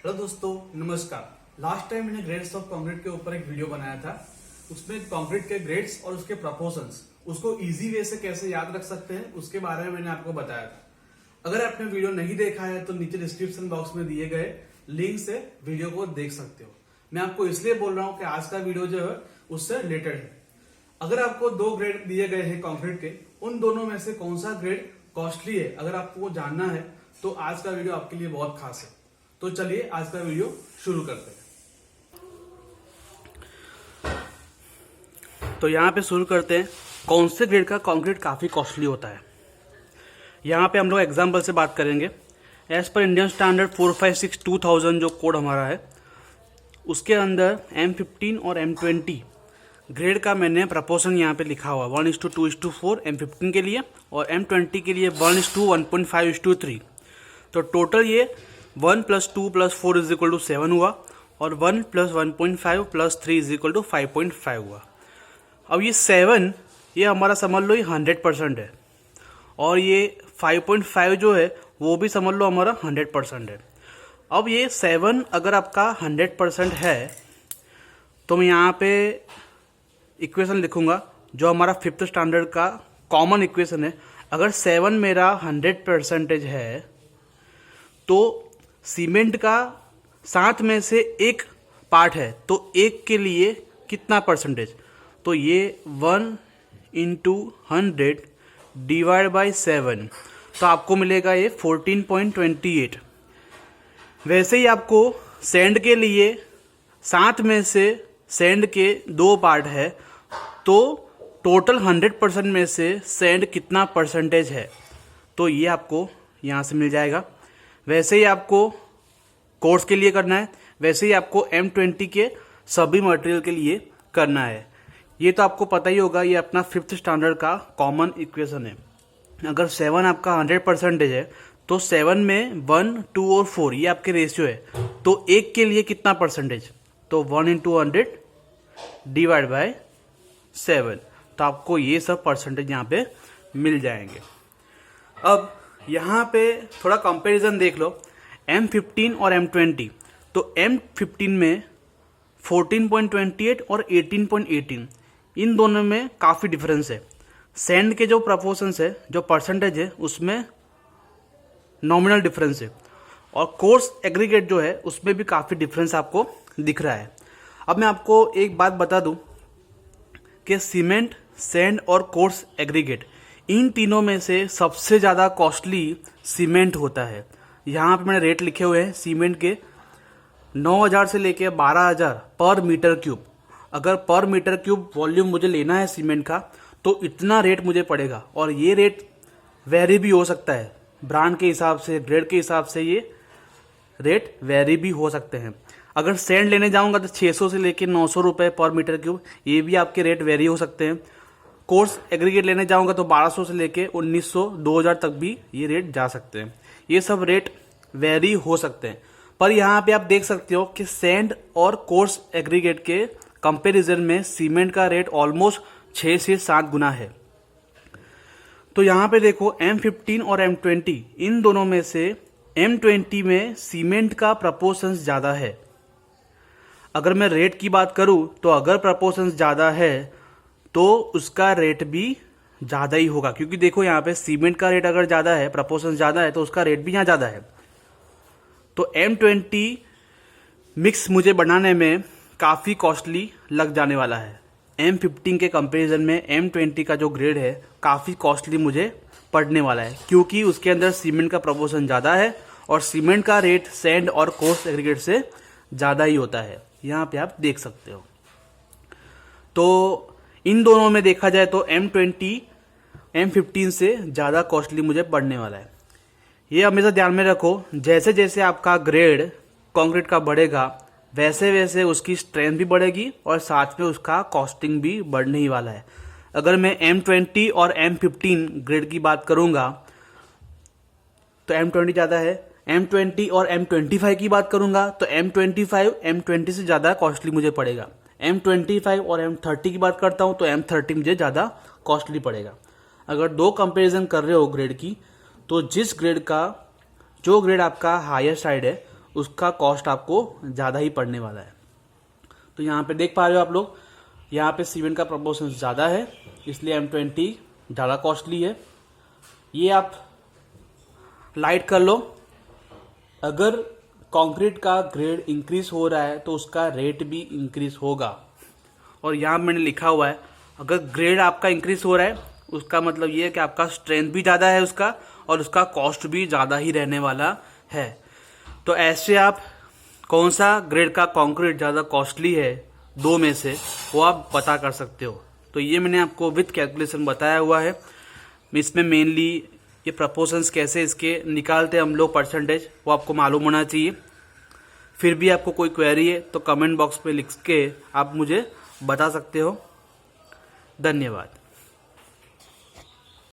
Hello दोस्तों, नमस्कार। Last time मैंने ग्रेड्स ऑफ कंक्रीट के ऊपर एक वीडियो बनाया था। उसमें कंक्रीट के ग्रेड्स और उसके प्रपोर्शंस, उसको इजी वे से कैसे याद रख सकते हैं उसके बारे में मैंने आपको बताया था। अगर आपने वीडियो नहीं देखा है तो नीचे डिस्क्रिप्शन बॉक्स में दिए गए लिंक से वीडियो को देख सकते हो। मैं आपको इसलिए बोल रहा हूँ कि आज का वीडियो जो है उससे रिलेटेड है। अगर आपको दो ग्रेड दिए गए हैं कंक्रीट के, उन दोनों में से कौन सा ग्रेड कॉस्टली है, अगर आपको वो जानना है तो आज का वीडियो आपके लिए बहुत खास है। तो चलिए आज का वीडियो शुरू करते हैं। तो यहाँ पे शुरू करते हैं कौन से ग्रेड का कंक्रीट काफ़ी कॉस्टली होता है। यहाँ पे हम लोग एग्जाम्पल से बात करेंगे। एज पर इंडियन स्टैंडर्ड 456/2000 जो कोड हमारा है, उसके अंदर M15 और M20 ग्रेड का मैंने प्रपोर्शन यहाँ पे लिखा हुआ 1:2:4 M15 के लिए और M20 के लिए 1:1.5:3। तो टोटल ये 1 + 2 + 4 = 7 हुआ और 1 + 1.5 + 3 = 5.5 हुआ। अब ये 7 ये हमारा समझ लो ये 100% है और ये 5.5 जो है वो भी समझ लो हमारा 100% है। अब ये 7 अगर आपका 100% है तो मैं यहाँ पे इक्वेशन लिखूंगा जो हमारा 5th स्टैंडर्ड का कॉमन इक्वेशन है। अगर 7 मेरा 100% है तो सीमेंट का 7 में से एक पार्ट है तो एक के लिए कितना परसेंटेज, तो ये 1 × 100 / 7 तो आपको मिलेगा ये 14.28। वैसे ही आपको सैंड के लिए 7 में से सैंड के 2 पार्ट है तो टोटल 100% में से सैंड कितना परसेंटेज है, तो ये आपको यहाँ से मिल जाएगा। वैसे ही आपको कोर्स के लिए करना है, वैसे ही आपको M20 के सभी मटेरियल के लिए करना है। ये तो आपको पता ही होगा, ये अपना 5th स्टैंडर्ड का कॉमन इक्वेशन है। अगर 7 आपका 100% है तो 7 में 1, 2 और 4 ये आपके रेशियो है, तो एक के लिए कितना परसेंटेज, तो 1 × 100 / 7। तो आपको ये सब परसेंटेज यहाँ पे मिल जाएंगे। अब यहाँ पे थोड़ा कंपैरिजन देख लो M15 और M20। तो M15 में 14.28 और 18.18 इन दोनों में काफ़ी डिफरेंस है। सैंड के जो प्रपोर्शंस है, जो परसेंटेज है, उसमें नॉमिनल डिफरेंस है और कोर्स एग्रीगेट जो है उसमें भी काफ़ी डिफरेंस आपको दिख रहा है। अब मैं आपको एक बात बता दूं कि सीमेंट, सैंड और कोर्स एग्रीगेट इन तीनों में से सबसे ज़्यादा कॉस्टली सीमेंट होता है। यहाँ पे मैंने रेट लिखे हुए हैं सीमेंट के 9,000 से लेके 12,000 पर मीटर क्यूब। अगर पर मीटर क्यूब वॉल्यूम मुझे लेना है सीमेंट का तो इतना रेट मुझे पड़ेगा और ये रेट वेरी भी हो सकता है, ब्रांड के हिसाब से, ग्रेड के हिसाब से ये रेट वेरी भी हो सकते हैं। अगर सैंड लेने जाऊंगा तो 600 से लेके 900 रुपये पर मीटर क्यूब, ये भी आपके रेट वेरी हो सकते हैं। कोर्स एग्रीगेट लेने जाऊंगा तो 1200 से लेके 1900, 2000 तक भी ये रेट जा सकते हैं। ये सब रेट वेरी हो सकते हैं, पर यहाँ पे आप देख सकते हो कि सैंड और कोर्स एग्रीगेट के कंपैरिजन में सीमेंट का रेट ऑलमोस्ट 6 से 7 गुना है। तो यहाँ पे देखो M15 और M20 इन दोनों में से M20 में सीमेंट का प्रपोर्शंस ज़्यादा है। अगर मैं रेट की बात करूँ तो अगर प्रपोर्शंस ज़्यादा है तो उसका रेट भी ज़्यादा ही होगा, क्योंकि देखो यहाँ पे सीमेंट का रेट अगर ज़्यादा है, प्रपोर्शन ज़्यादा है, तो उसका रेट भी यहाँ ज़्यादा है। तो M20 मिक्स मुझे बनाने में काफ़ी कॉस्टली लग जाने वाला है। M15 के कंपैरिजन में M20 का जो ग्रेड है काफ़ी कॉस्टली मुझे पड़ने वाला है, क्योंकि उसके अंदर सीमेंट का प्रपोर्शन ज़्यादा है और सीमेंट का रेट सैंड और कोर्स एग्रीगेट से ज़्यादा ही होता है। यहाँ पे आप देख सकते हो। तो इन दोनों में देखा जाए तो M20 M15 से ज़्यादा कॉस्टली मुझे पड़ने वाला है। ये हमेशा ध्यान में रखो, जैसे जैसे आपका ग्रेड कंक्रीट का बढ़ेगा वैसे वैसे उसकी स्ट्रेंथ भी बढ़ेगी और साथ में उसका कॉस्टिंग भी बढ़ने ही वाला है। अगर मैं M20 और M15 ग्रेड की बात करूँगा तो M20 ज़्यादा है। M20 और M25 की बात करूँगा तो M25 M20 से ज़्यादा कॉस्टली मुझे पड़ेगा। M25 और M30 की बात करता हूँ तो M30 मुझे ज़्यादा कॉस्टली पड़ेगा। अगर दो कंपैरिजन कर रहे हो ग्रेड की, तो जिस ग्रेड का जो ग्रेड आपका हायर साइड है उसका कॉस्ट आपको ज़्यादा ही पड़ने वाला है। तो यहाँ पे देख पा रहे हो आप लोग, यहाँ पे सीमेंट का प्रपोर्शन ज़्यादा है, इसलिए M20 ज़्यादा कॉस्टली है। ये आप लाइट कर लो। अगर कंक्रीट का ग्रेड इंक्रीज हो रहा है तो उसका रेट भी इंक्रीज होगा। और यहाँ मैंने लिखा हुआ है, अगर ग्रेड आपका इंक्रीज हो रहा है उसका मतलब ये है कि आपका स्ट्रेंथ भी ज़्यादा है उसका, और उसका कॉस्ट भी ज़्यादा ही रहने वाला है। तो ऐसे आप कौन सा ग्रेड का कंक्रीट ज़्यादा कॉस्टली है दो में से, वो आप पता कर सकते हो। तो ये मैंने आपको विथ कैलकुलेशन बताया हुआ है। इसमें मेनली ये प्रपोर्शंस कैसे इसके निकालते हैं हम लोग परसेंटेज, वो आपको मालूम होना चाहिए। फिर भी आपको कोई क्वेरी है तो कमेंट बॉक्स पे लिख के आप मुझे बता सकते हो। धन्यवाद।